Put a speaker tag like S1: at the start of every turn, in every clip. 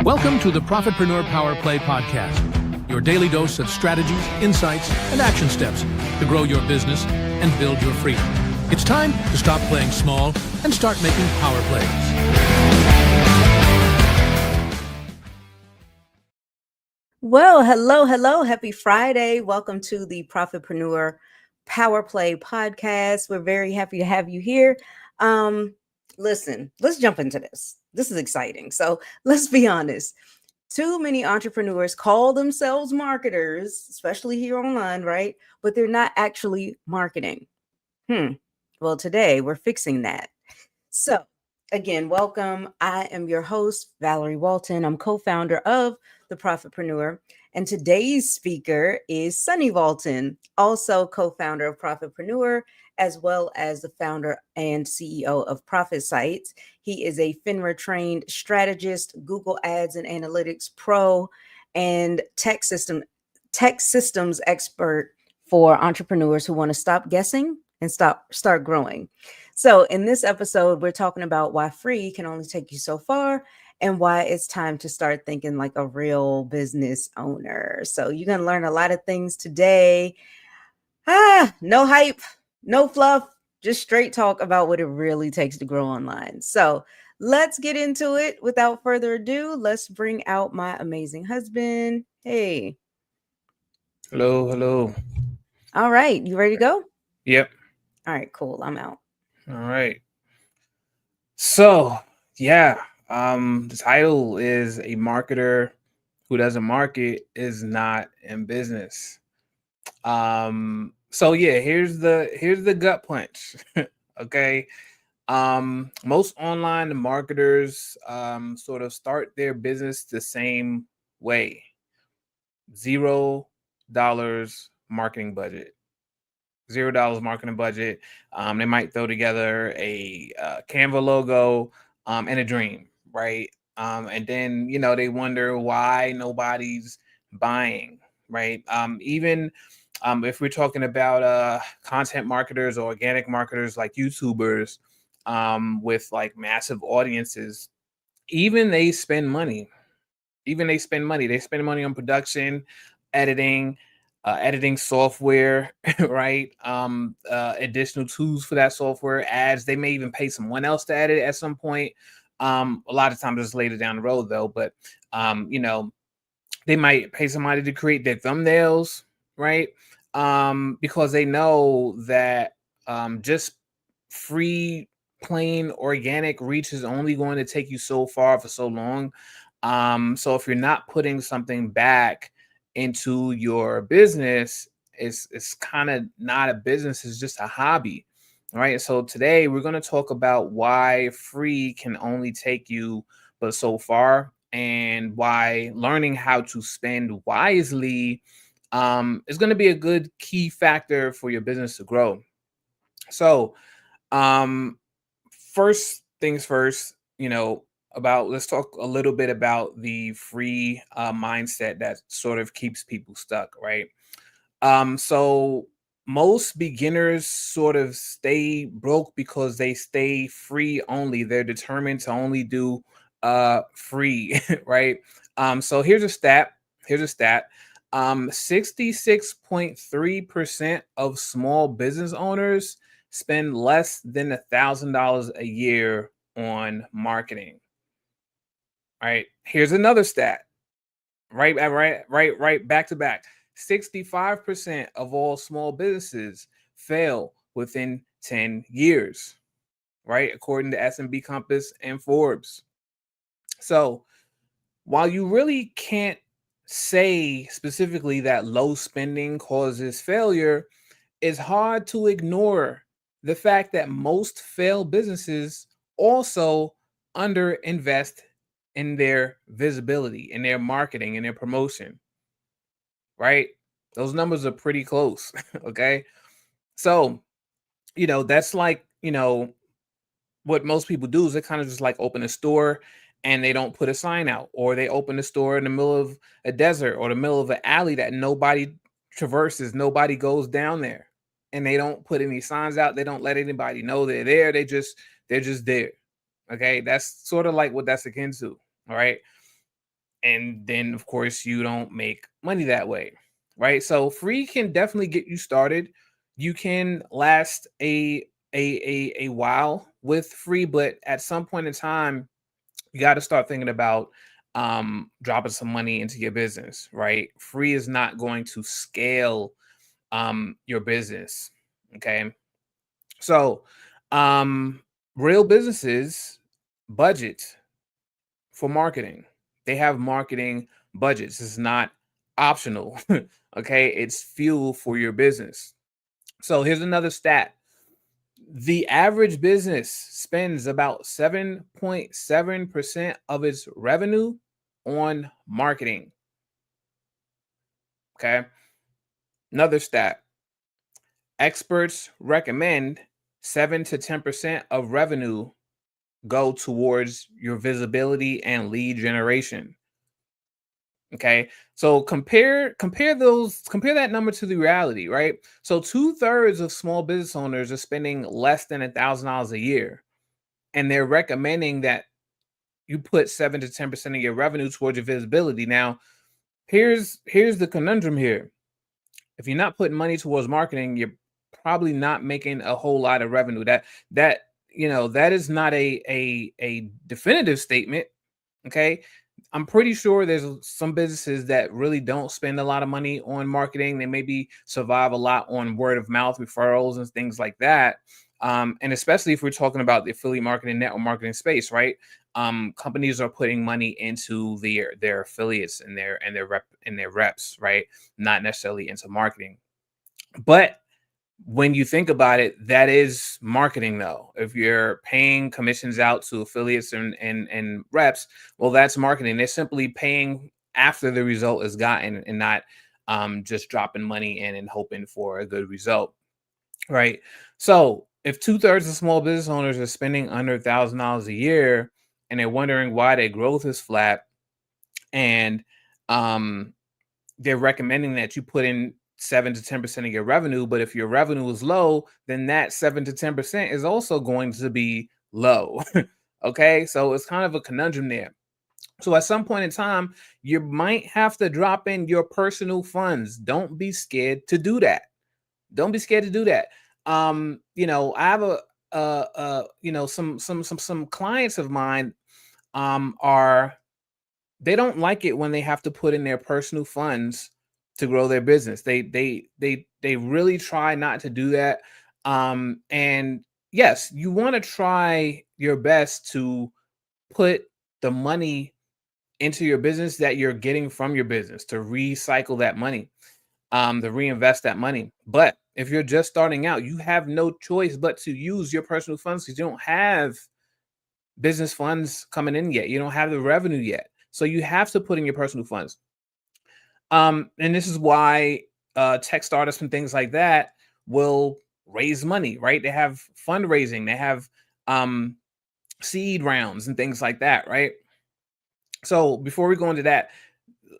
S1: Welcome to the Profitpreneur Power Play Podcast, your daily dose of strategies, insights, and action steps to grow your business and build your freedom. It's time to stop playing small and start making power plays.
S2: Well, hello. Happy Friday. Welcome to the Profitpreneur Power Play Podcast. We're very happy to have you here. Listen, let's jump into this. This is exciting. So let's be honest. Too many entrepreneurs call themselves marketers, especially here online, right? But they're not actually marketing. Well, today we're fixing that. So again, welcome. I am your host, Valerie Walton. I'm co-founder of The Profitpreneur. And today's speaker is Sunny Walton, also co-founder of Profitpreneur, as well as the founder and CEO of Profit Sites. He is a FINRA trained strategist, Google Ads and Analytics pro, and tech systems expert for entrepreneurs who want to stop guessing and start growing. So in this episode, we're talking about why free can only take you so far and why it's time to start thinking like a real business owner. So you're going to learn a lot of things today. No hype, no fluff, just straight talk about what it really takes to grow online. So let's get into it. Without further ado, let's bring out my amazing husband. Hey.
S3: Hello.
S2: All right. You ready to go?
S3: Yep.
S2: All right, cool. I'm out.
S3: All right. So, the title is A Marketer Who Doesn't Market Is Not in Business. Here's the gut punch. Okay. Most online marketers sort of start their business the same way. $0 marketing budget. $0 marketing budget. They might throw together a Canva logo and a dream, right? And then they wonder why nobody's buying, right? Even if we're talking about content marketers or organic marketers like YouTubers with like massive audiences, even they spend money. They spend money on production, editing software, right? Additional tools for that software, ads. They may even pay someone else to edit at some point. A lot of times it's later down the road though, but they might pay somebody to create their thumbnails, right? Because they know that just free, plain, organic reach is only going to take you so far for so long. So if you're not putting something back into your business, it's kind of not a business, it's just a hobby. All right. So today we're going to talk about why free can only take you but so far, and why learning how to spend wisely is going to be a good key factor for your business to grow. So first things first, let's talk a little bit about the free mindset that sort of keeps people stuck, right? So most beginners sort of stay broke because they stay free only. They're determined to only do free, right? So here's a stat. 66.3% of small business owners spend less than $1,000 a year on marketing. All right. Here's another stat. Right, back to back. 65% of all small businesses fail within 10 years, right? According to S&B Compass and Forbes. So while you really can't say specifically that low spending causes failure, it's hard to ignore the fact that most failed businesses also underinvest in their visibility, in their marketing, in their promotion, right? Those numbers are pretty close. Okay. So, that's like, what most people do is they kind of just like open a store and they don't put a sign out, or they open a store in the middle of a desert or the middle of an alley that nobody traverses, nobody goes down there, and they don't put any signs out. They don't let anybody know they're there. They're just there. Okay. That's sort of like what that's akin to. All right. And then of course you don't make money that way, right? So free can definitely get you started. You can last a while with free, but at some point in time you got to start thinking about dropping some money into your business, right? Free is not going to scale your business. Okay. So real businesses budget for marketing. They have marketing budgets. It's not optional. Okay. It's fuel for your business. So here's another stat. The average business spends about 7.7% of its revenue on marketing. Okay. Another stat. Experts recommend 7 to 10% of revenue go towards your visibility and lead generation. Okay. So compare that number to the reality, right? So 2/3 of small business owners are spending less than $1,000 a year. And they're recommending that you put 7 to 10% of your revenue towards your visibility. Now, here's the conundrum here. If you're not putting money towards marketing, you're probably not making a whole lot of revenue. That that is not a definitive statement. Okay. I'm pretty sure there's some businesses that really don't spend a lot of money on marketing. They maybe survive a lot on word of mouth referrals and things like that. And especially if we're talking about the affiliate marketing, network marketing space, right? Companies are putting money into their affiliates and their reps, right? Not necessarily into marketing. But when you think about it, that is marketing, though. If you're paying commissions out to affiliates and reps, well, that's marketing. They're simply paying after the result is gotten and not just dropping money in and hoping for a good result, right? So if 2/3 of small business owners are spending under $1,000 a year and they're wondering why their growth is flat, and they're recommending that you put in 7 to 10% of your revenue, but if your revenue is low, then that 7 to 10% is also going to be low. Okay, so it's kind of a conundrum there. So at some point in time, you might have to drop in your personal funds. Don't be scared to do that. Don't be scared to do that. I have some clients of mine are they don't like it when they have to put in their personal funds to grow their business. They really try not to do that. And yes, you want to try your best to put the money into your business that you're getting from your business, to recycle that money, to reinvest that money. But if you're just starting out, you have no choice but to use your personal funds because you don't have business funds coming in yet. You don't have the revenue yet. So you have to put in your personal funds. And this is why tech startups and things like that will raise money, right? They have fundraising, they have seed rounds and things like that, right? So before we go into that,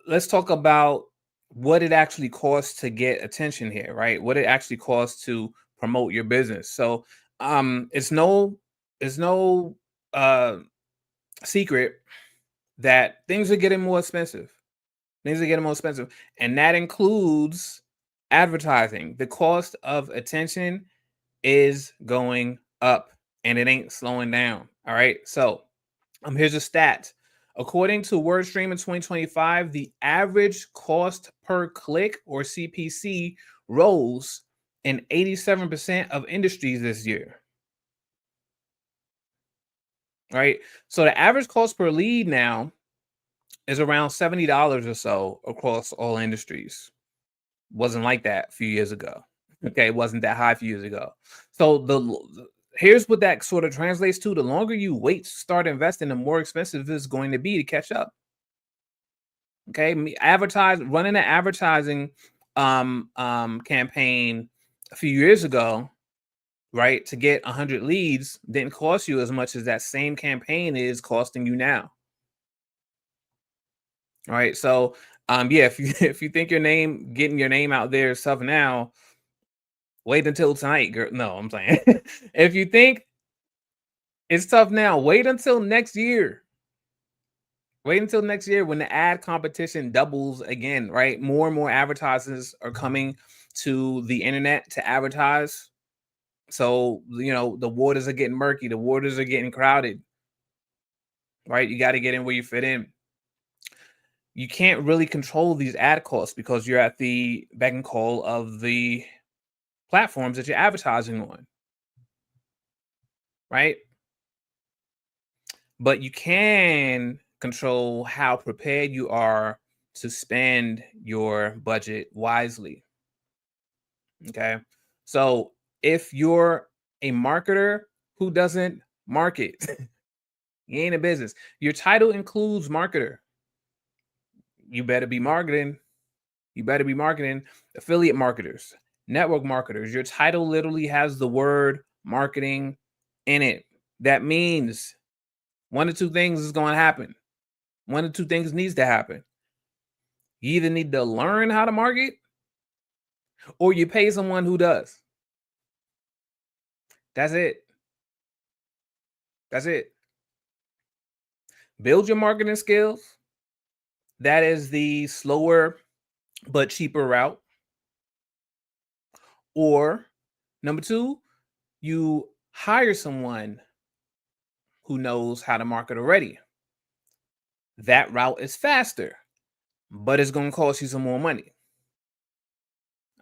S3: let's talk about what it actually costs to get attention here, right? What it actually costs to promote your business. So it's no secret that things are getting more expensive. Things are getting more expensive. And that includes advertising. The cost of attention is going up and it ain't slowing down. All right. So here's a stat. According to WordStream in 2025, the average cost per click, or CPC, rose in 87% of industries this year. Right. So the average cost per lead now is around $70 or so across all industries. Wasn't like that a few years ago. Okay, it wasn't that high a few years ago. So here's what that sort of translates to: the longer you wait to start investing, the more expensive it's going to be to catch up. Okay, running an advertising campaign a few years ago, right, to get 100 leads didn't cost you as much as that same campaign is costing you now. All right. So yeah, if you think getting your name out there is tough now, wait until tonight, girl. No, I'm saying if you think it's tough now, wait until next year. Wait until next year when the ad competition doubles again, right? More and more advertisers are coming to the internet to advertise. So, the waters are getting murky. The waters are getting crowded, right? You got to get in where you fit in. You can't really control these ad costs because you're at the beck and call of the platforms that you're advertising on, right? But you can control how prepared you are to spend your budget wisely. Okay. So if you're a marketer who doesn't market, you ain't a business. Your title includes marketer. You better be marketing. You better be marketing. Affiliate marketers, network marketers. Your title literally has the word marketing in it. That means one of two things is going to happen. One of two things needs to happen. You either need to learn how to market or you pay someone who does. That's it. That's it. Build your marketing skills. That is the slower but cheaper route. Or number two, you hire someone who knows how to market already. That route is faster, but it's going to cost you some more money.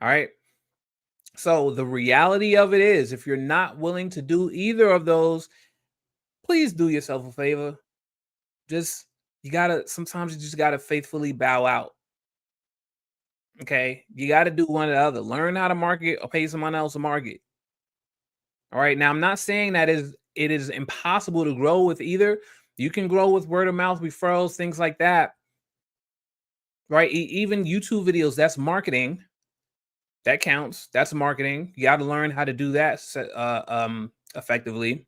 S3: All right. So the reality of it is, if you're not willing to do either of those, please do yourself a favor. Sometimes you just gotta faithfully bow out. Okay. You got to do one or the other. Learn how to market or pay someone else to market. All right. Now, I'm not saying that it is impossible to grow with either. You can grow with word of mouth referrals, things like that. Right. Even YouTube videos, that's marketing. That counts. That's marketing. You got to learn how to do that effectively.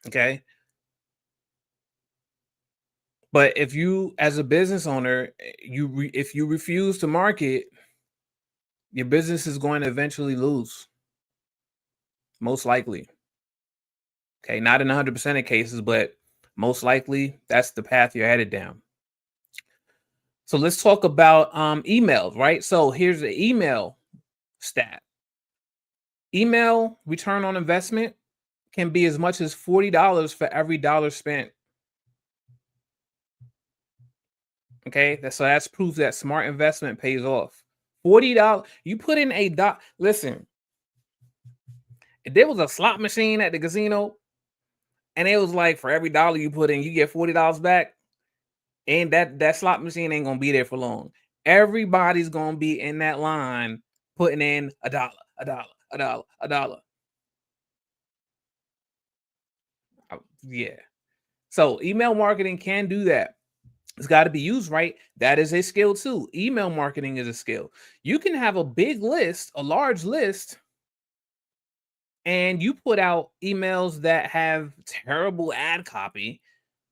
S3: Okay. But if you, as a business owner, if you refuse to market, your business is going to eventually lose. Most likely. Okay. Not in 100% of cases, but most likely that's the path you're headed down. So let's talk about emails, right? So here's the email stat. Email return on investment can be as much as $40 for every dollar spent. Okay, so that's proof that smart investment pays off. $40. You put in a dot. Listen, if there was a slot machine at the casino, and it was like for every dollar you put in, you get $40 back, and that slot machine ain't gonna be there for long. Everybody's gonna be in that line putting in a dollar. Yeah. So email marketing can do that. It's got to be used right. That is a skill too. Email marketing is a skill. You can have a big list, a large list, and you put out emails that have terrible ad copy.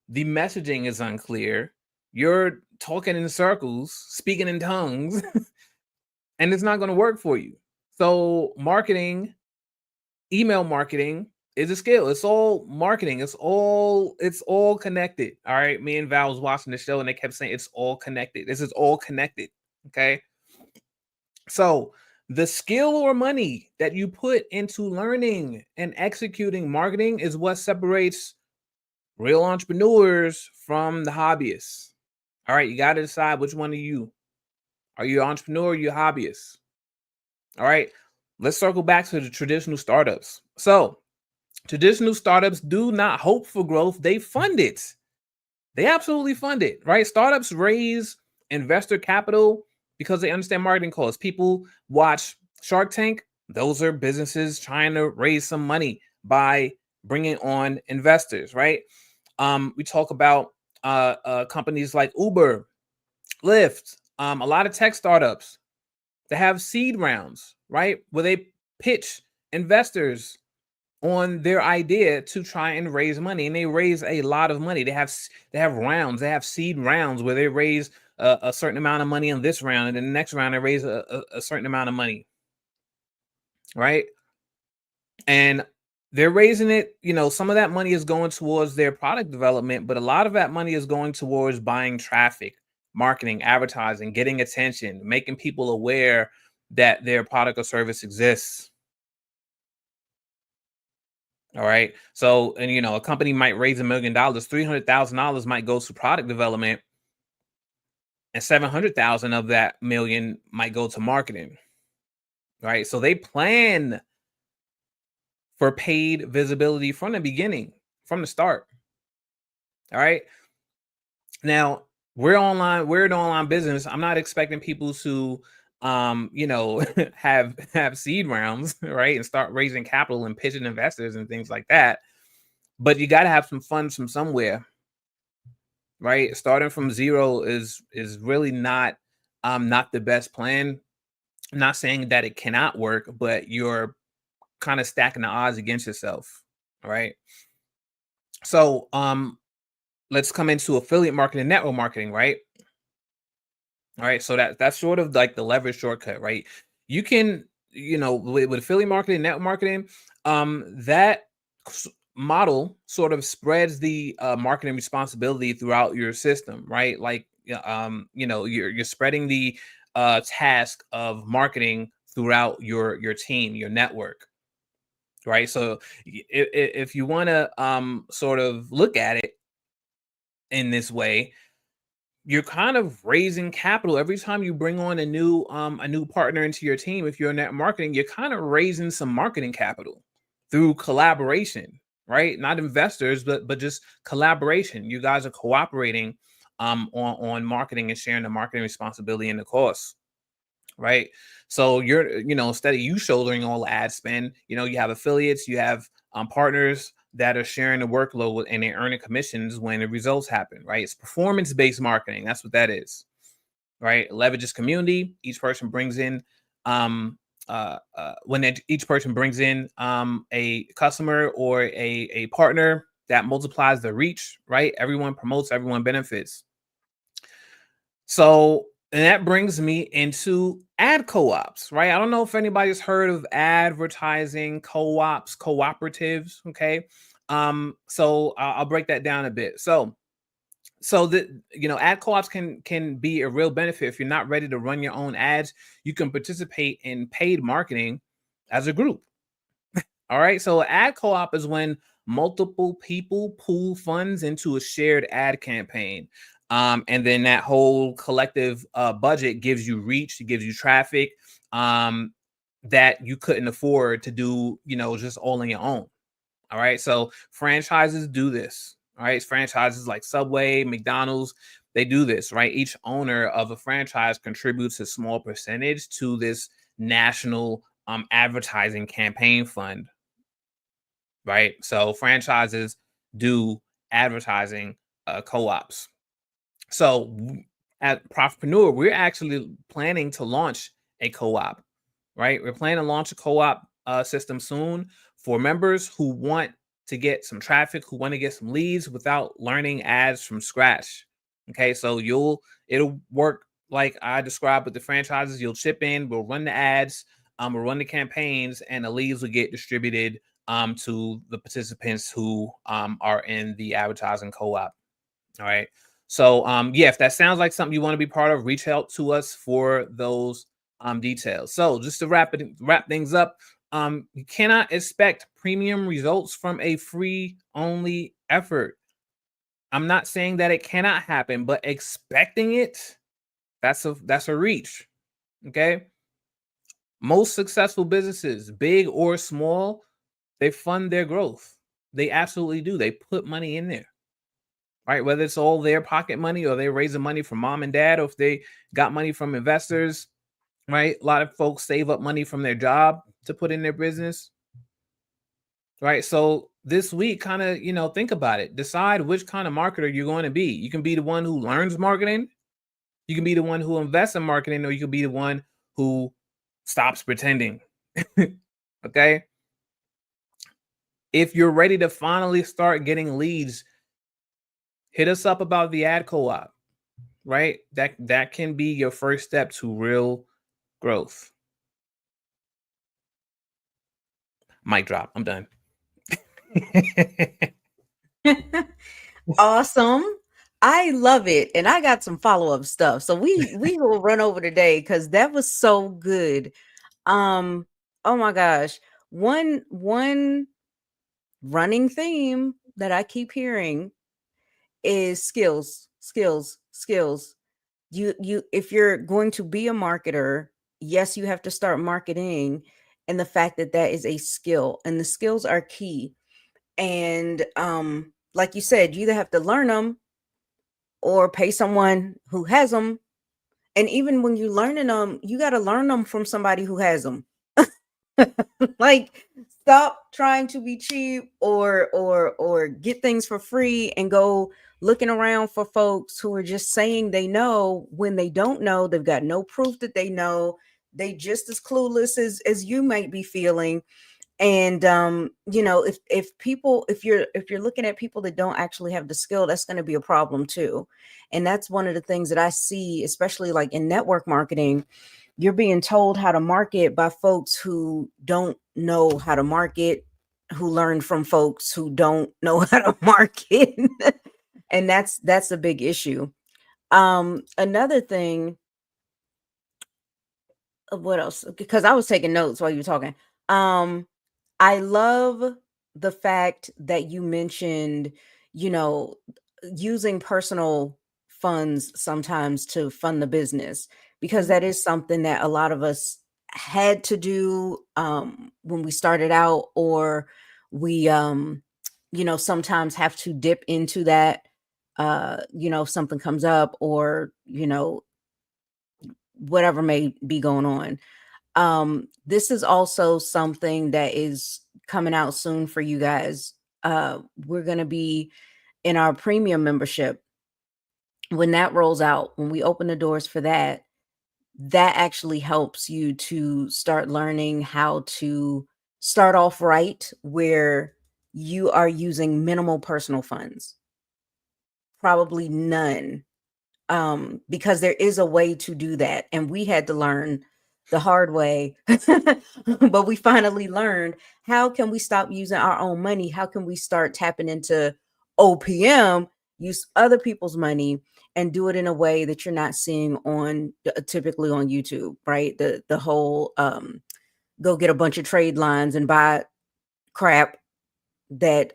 S3: The messaging is unclear. You're talking in circles, speaking in tongues, and it's not going to work for you. So marketing, email marketing is a skill. It's all marketing. It's all connected. All right. Me and Val was watching the show and they kept saying it's all connected. This is all connected. Okay. So the skill or money that you put into learning and executing marketing is what separates real entrepreneurs from the hobbyists. All right. You got to decide which one of you. Are you an entrepreneur or are you a hobbyist? All right. Let's circle back to the traditional startups. So traditional startups do not hope for growth. They fund it. They absolutely fund it, right? Startups raise investor capital because they understand marketing costs. People watch Shark Tank. Those are businesses trying to raise some money by bringing on investors, right? We talk about companies like Uber, Lyft, a lot of tech startups that have seed rounds, right? Where they pitch investors on their idea to try and raise money, and they raise a lot of money. They have rounds. They have seed rounds where they raise a certain amount of money in this round, and then the next round they raise a certain amount of money, right? And they're raising it, some of that money is going towards their product development, but a lot of that money is going towards buying traffic, marketing, advertising, getting attention, making people aware that their product or service exists. All right. So, and a company might raise $1 million, $300,000 might go to product development, and 700,000 of that million might go to marketing. Right. So they plan for paid visibility from the beginning, from the start. All right. Now we're online, we're an online business. I'm not expecting people to have seed rounds, right? And start raising capital and pitching investors and things like that. But you got to have some funds from somewhere, right? Starting from zero is really not the best plan. I'm not saying that it cannot work, but you're kind of stacking the odds against yourself. All right. So let's come into affiliate marketing, network marketing, right? All right. So that's sort of like the leverage shortcut, right? You can, with affiliate marketing, network marketing, that model sort of spreads the marketing responsibility throughout your system, right? Like, you're spreading the task of marketing throughout your team, your network. Right. So if you want to sort of look at it in this way, you're kind of raising capital every time you bring on a new partner into your team. If you're in net marketing, you're kind of raising some marketing capital through collaboration, right? Not investors, but just collaboration. You guys are cooperating on marketing and sharing the marketing responsibility and the costs. Right. So you're, instead of you shouldering all the ad spend, you have affiliates, you have partners that are sharing the workload and they're earning commissions when the results happen. Right. It's performance-based marketing. That's what that is. Right. Leverages community. Each person brings in each person brings in a customer or a partner that multiplies the reach. Right. Everyone promotes, everyone benefits. So, and that brings me into ad co-ops, right? I don't know if anybody's heard of advertising co-ops, cooperatives. Okay. So I'll break that down a bit. So that, ad co-ops can be a real benefit. If you're not ready to run your own ads, you can participate in paid marketing as a group. All right. So ad co-op is when multiple people pool funds into a shared ad campaign. And then that whole collective budget gives you reach, it gives you traffic that you couldn't afford to do, just all on your own. All right. So franchises do this. All right. Franchises like Subway, McDonald's, they do this, right? Each owner of a franchise contributes a small percentage to this national advertising campaign fund. Right. So franchises do advertising co-ops. So at Profitpreneur, we're actually planning to launch a co-op, right? We're planning to launch a co-op system soon for members who want to get some traffic, who want to get some leads without learning ads from scratch. Okay, so it'll work like I described with the franchises. You'll chip in, we'll run the ads, we'll run the campaigns, and the leads will get distributed to the participants who are in the advertising co-op. All right. So if that sounds like something you want to be part of, reach out to us for those details. So just to wrap things up, you cannot expect premium results from a free only effort. I'm not saying that it cannot happen, but expecting it, that's a reach. Okay. Most successful businesses, big or small, they fund their growth. They absolutely do. They put money in there. Right, whether it's all their pocket money or they're raising money from mom and dad, or if they got money from investors, right? A lot of folks save up money from their job to put in their business, right? So this week, kind of, think about it. Decide which kind of marketer you're going to be. You can be the one who learns marketing. You can be the one who invests in marketing, or you can be the one who stops pretending. Okay. If you're ready to finally start getting leads, hit us up about the ad co-op, right? That can be your first step to real growth. Mic drop. I'm done.
S2: Awesome. I love it. And I got some follow-up stuff. So we will run over today because that was so good. Oh my gosh. One running theme that I keep hearing is skills. You if you're going to be a marketer, yes, you have to start marketing, and the fact that that is a skill and the skills are key. And like you said, you either have to learn them or pay someone who has them. And even when you're learning them, you got to learn them from somebody who has them. Like, stop trying to be cheap or get things for free and go looking around for folks who are just saying they know when they don't know. They've got no proof that they know. They just as clueless as you might be feeling. And if you're looking at people that don't actually have the skill, that's going to be a problem too. And that's one of the things that I see, especially like in network marketing. You're being told how to market by folks who don't know how to market, who learn from folks who don't know how to market. And that's a big issue. Another thing, what else? Because I was taking notes while you were talking. I love the fact that you mentioned, you know, using personal funds sometimes to fund the business, because that is something that a lot of us had to do when we started out, or we, sometimes have to dip into that, if something comes up, or, whatever may be going on. This is also something that is coming out soon for you guys. We're going to be in our premium membership. When that rolls out, when we open the doors for that, that actually helps you to start learning how to start off right, where you are using minimal personal funds, probably none, because there is a way to do that. And we had to learn the hard way, but we finally learned, how can we stop using our own money? How can we start tapping into OPM, use other people's money, and do it in a way that you're not seeing on typically on YouTube, right? The whole go get a bunch of trade lines and buy crap that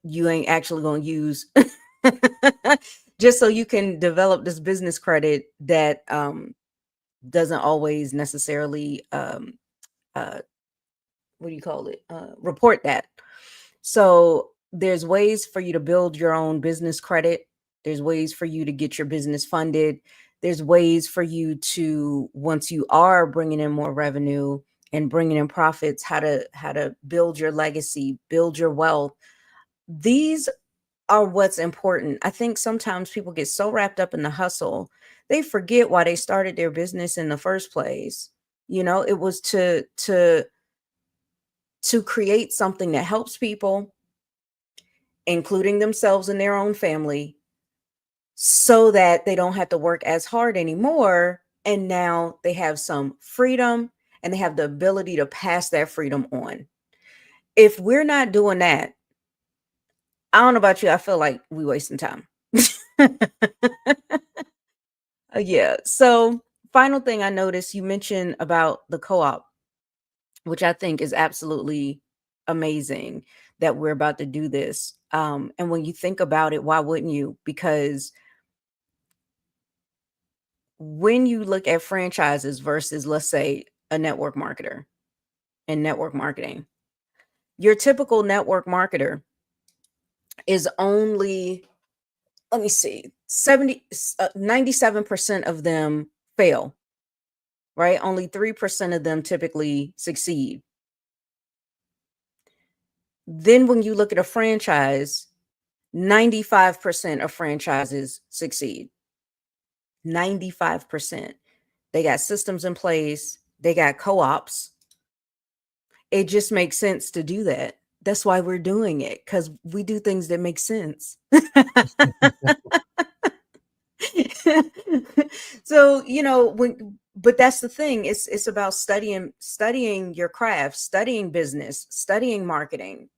S2: you ain't actually going to use just so you can develop this business credit that doesn't always necessarily what do you call it, report that. So there's ways for you to build your own business credit. There's ways for you to get your business funded. There's ways for you to, once you are bringing in more revenue and bringing in profits, how to build your legacy, build your wealth. These are what's important. I think sometimes people get so wrapped up in the hustle, they forget why they started their business in the first place. It was to create something that helps people, including themselves and their own family, so that they don't have to work as hard anymore. And now they have some freedom and they have the ability to pass that freedom on. If we're not doing that, I don't know about you, I feel like we wasting time. Yeah. So final thing I noticed, you mentioned about the co-op, which I think is absolutely amazing that we're about to do this. And when you think about it, why wouldn't you? Because when you look at franchises versus, let's say, a network marketer and network marketing, your typical network marketer is only, let me see, 97% of them fail, right? Only 3% of them typically succeed. Then when you look at a franchise, 95% of franchises succeed. 95%. They got systems in place. They got co-ops. It just makes sense to do that. That's why we're doing it, because we do things that make sense. So, but that's the thing. It's about studying your craft, studying business, studying marketing.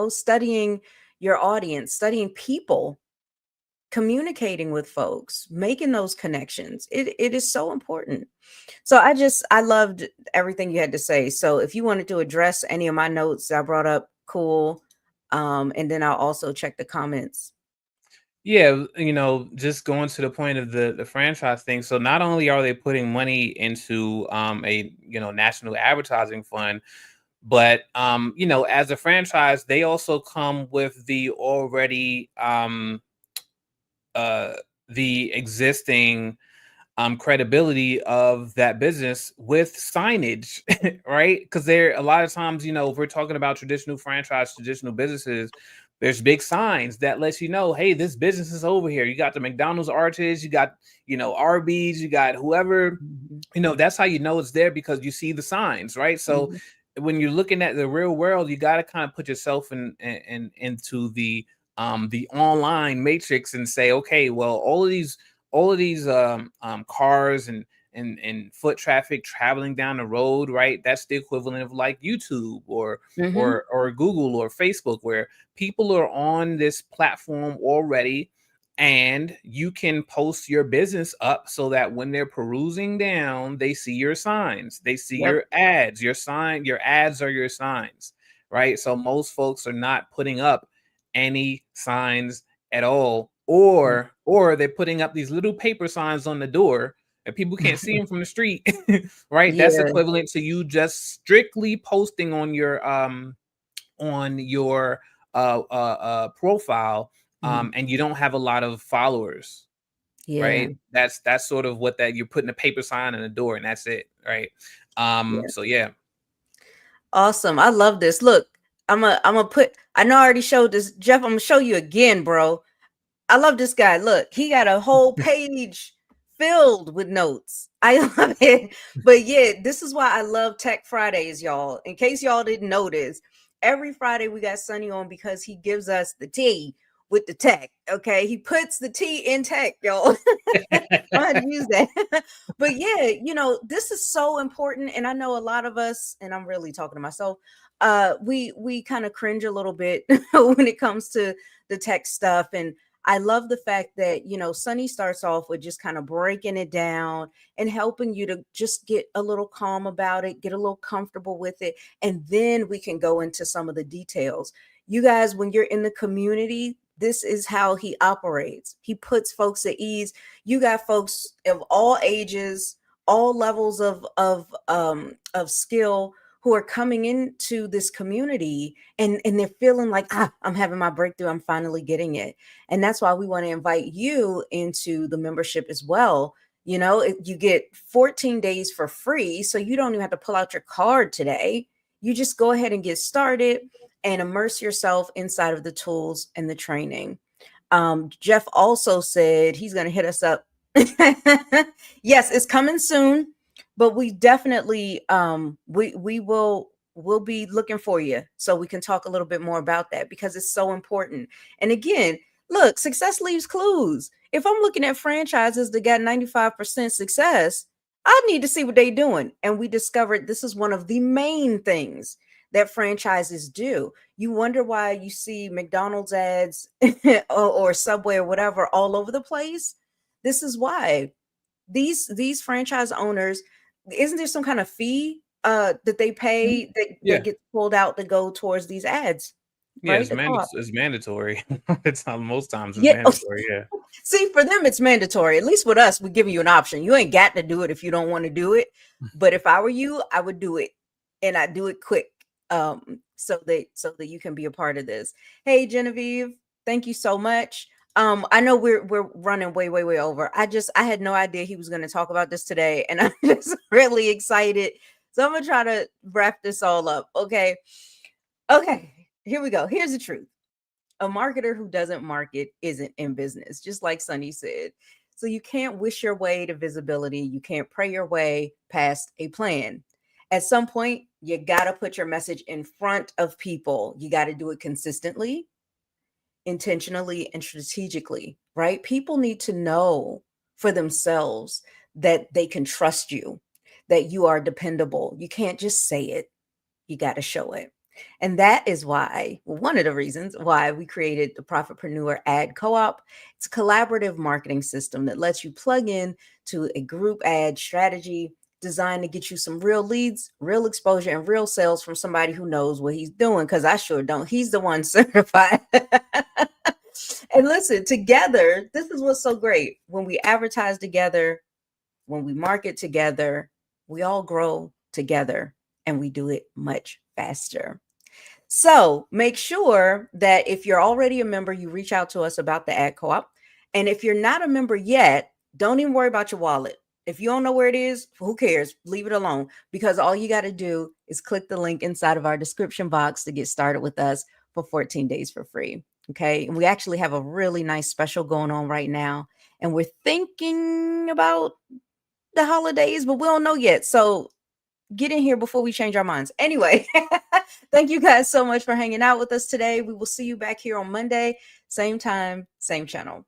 S2: studying your audience, studying people, communicating with folks, making those connections. It is so important. So I loved everything you had to say. So if you wanted to address any of my notes I brought up, cool. And then I'll also check the comments.
S3: Yeah, just going to the point of the franchise thing. So not only are they putting money into a national advertising fund, but as a franchise, they also come with uh the existing credibility of that business with signage, right? Because there a lot of times, if we're talking about traditional businesses, there's big signs that lets you know, hey, this business is over here. You got the McDonald's arches, you got Arby's, you got whoever,
S2: Mhm.
S3: that's how you know it's there, because you see the signs, right? So
S2: Mhm.
S3: when you're looking at the real world, you got to kind of put yourself into the online matrix and say, okay, well, all of these cars and foot traffic traveling down the road, right? That's the equivalent of like YouTube or
S2: Mhm.
S3: or Google or Facebook, where people are on this platform already, and you can post your business up so that when they're perusing down, they see your signs, they see
S2: Yep.
S3: your ads, your ads are your signs, right? So most folks are not putting up any signs at all, or they're putting up these little paper signs on the door and people can't see them from the street. Right, that's
S2: Yeah.
S3: equivalent to you just strictly posting on your profile,
S2: Mm.
S3: and you don't have a lot of followers,
S2: Yeah.
S3: right? That's sort of what that you're putting a paper sign on the door, and that's it, right?
S2: Yeah.
S3: So yeah.
S2: Awesome. I love this. Look, I'm a put, I know I already showed this. Jeff, I'm gonna show you again, bro. I love this guy. Look, he got a whole page filled with notes. I love it. But yeah, this is why I love Tech Fridays, y'all. In case y'all didn't notice, every Friday we got Sunny on because he gives us the tea with the tech. Okay. He puts the tea in tech, y'all. I had to use that. But yeah, this is so important. And I know a lot of us, and I'm really talking to myself, we kind of cringe a little bit when it comes to the tech stuff. And I love the fact that, Sunny starts off with just kind of breaking it down and helping you to just get a little calm about it, get a little comfortable with it. And then we can go into some of the details. You guys, when you're in the community, this is how he operates. He puts folks at ease. You got folks of all ages, all levels of skill who are coming into this community, and they're feeling like, I'm having my breakthrough, I'm finally getting it. And that's why we want to invite you into the membership as well. You get 14 days for free, so you don't even have to pull out your card today. You just go ahead and get started and immerse yourself inside of the tools and the training. Jeff also said he's going to hit us up. Yes, it's coming soon, but we definitely we'll be looking for you so we can talk a little bit more about that, because it's so important. And again, look, success leaves clues. If I'm looking at franchises that got 95% success, I need to see what they're doing. And we discovered this is one of the main things that franchises do. You wonder why you see McDonald's ads or Subway or whatever all over the place. This is why these franchise owners, isn't there some kind of fee that they pay that
S3: Yeah.
S2: gets pulled out to go towards these ads,
S3: Yeah,
S2: right? The co-op.
S3: it's mandatory. It's most times it's
S2: Yeah.
S3: mandatory. Yeah.
S2: See, for them, it's mandatory. At least with us, we're giving you an option. You ain't got to do it if you don't want to do it. But if I were you, I would do it, and I do it quick, so that you can be a part of this. Hey, Genevieve, thank you so much. I know we're running way over. I had no idea he was going to talk about this today, and I'm just really excited. So I'm gonna try to wrap this all up. Okay. Here we go. Here's the truth. A marketer who doesn't market isn't in business, just like Sunny said. So you can't wish your way to visibility. You can't pray your way past a plan. At some point, you got to put your message in front of people. You got to do it consistently, intentionally, and strategically, right? People need to know for themselves that they can trust you, that you are dependable. You can't just say it, you got to show it. And that is why, well, one of the reasons why we created the Profitpreneur Ad Co-Op. It's a collaborative marketing system that lets you plug in to a group ad strategy designed to get you some real leads, real exposure, and real sales from somebody who knows what he's doing, because I sure don't. He's the one certified. And listen, together, this is what's so great. When we advertise together, when we market together, we all grow together and we do it much faster. So make sure that if you're already a member, you reach out to us about the ad co-op. And if you're not a member yet, don't even worry about your wallet. If you don't know where it is, who cares? Leave it alone, because all you got to do is click the link inside of our description box to get started with us for 14 days for free. Okay. And we actually have a really nice special going on right now. And we're thinking about the holidays, but we don't know yet. So get in here before we change our minds. Anyway, thank you guys so much for hanging out with us today. We will see you back here on Monday, same time, same channel.